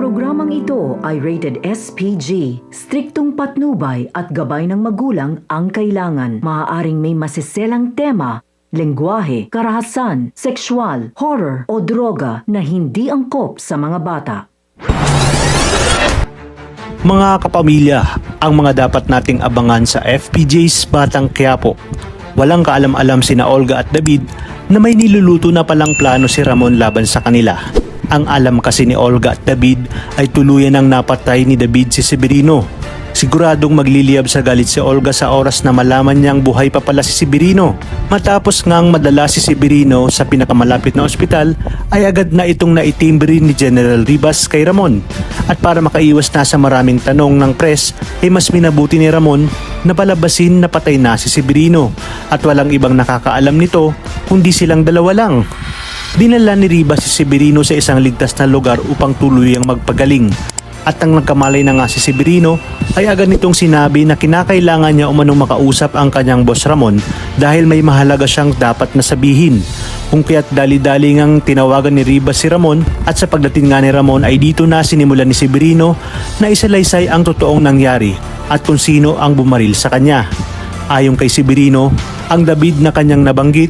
Programang ito ay rated SPG. Striktong patnubay at gabay ng magulang ang kailangan. Maaaring may masiselang tema, lengguwahe, karahasan, sexual, horror o droga na hindi angkop sa mga bata. Mga kapamilya, ang mga dapat nating abangan sa FPJ's Batang Quiapo. Walang kaalam-alam sina Olga at David na may niluluto na palang plano si Ramon laban sa kanila. Ang alam kasi ni Olga at David ay tuluyan ng napatay ni David si Severino. Siguradong magliliyab sa galit si Olga sa oras na malaman niyang buhay pa pala si Severino. Matapos ngang madala si Severino sa pinakamalapit na ospital, ay agad na itong naitimbre ni General Ribas kay Ramon. At para makaiwas na sa maraming tanong ng press, ay mas minabuti ni Ramon na palabasin na patay na si Severino at walang ibang nakakaalam nito kundi silang dalawa lang. Dinala ni Ribas si Severino sa isang ligtas na lugar upang tuluyang magpagaling. At nang nagkamalay na nga si Severino, ay agad nitong sinabi na kinakailangan niya umanong makausap ang kanyang boss Ramon dahil may mahalaga siyang dapat na sabihin. Kung kaya't dali-dali ngang tinawagan ni Ribas si Ramon at sa pagdating nga ni Ramon ay dito na sinimulan ni Severino na isalaysay ang totoong nangyari at kung sino ang bumaril sa kanya. Ayon kay Severino, ang David na kanyang nabanggit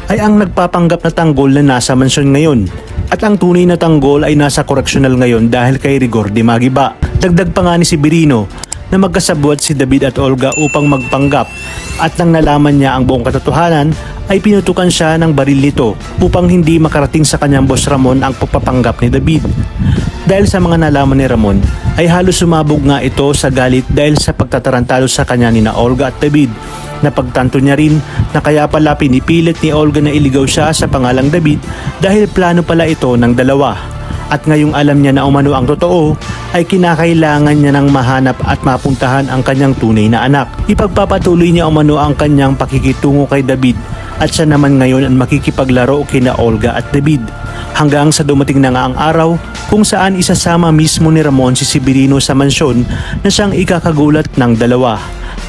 ay ang nagpapanggap na tanggol na nasa mansyon ngayon at ang tunay na tanggol ay nasa koreksyonal ngayon dahil kay Rigor de Magiba. Dagdag pa nga ni Severino na magkasabwat si David at Olga upang magpanggap at nang nalaman niya ang buong katotohanan ay pinutukan siya ng baril nito upang hindi makarating sa kanyang boss Ramon ang pagpapanggap ni David. Dahil sa mga nalaman ni Ramon ay halos sumabog nga ito sa galit dahil sa pagtatarantado sa kanya ni na Olga at David. Napagtanto niya rin na kaya pala pinipilit ni Olga na iligaw siya sa pangalang David dahil plano pala ito ng dalawa. At ngayong alam niya na umano ang totoo, ay kinakailangan niya nang mahanap at mapuntahan ang kanyang tunay na anak. Ipagpapatuloy niya umano ang kanyang pakikitungo kay David at siya naman ngayon ang makikipaglaro kina Olga at David. Hanggang sa dumating na nga ang araw kung saan isasama mismo ni Ramon si Severino sa mansyon na siyang ikakagulat ng dalawa.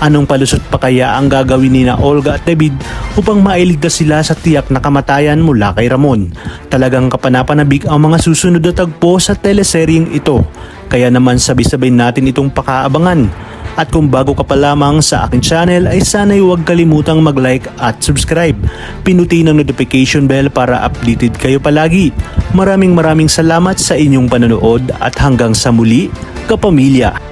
Anong palusot pa kaya ang gagawin ni na Olga at David upang mailigtas sila sa tiyak na kamatayan mula kay Ramon? Talagang kapanapanabik ang mga susunod na tagpo sa teleseryeng ito. Kaya naman sabay-sabay natin itong pakaabangan. At kung bago ka pa lamang sa aking channel ay sana'y huwag kalimutang mag-like at subscribe. Pinutin ang notification bell para updated kayo palagi. Maraming salamat sa inyong panonood at hanggang sa muli, kapamilya.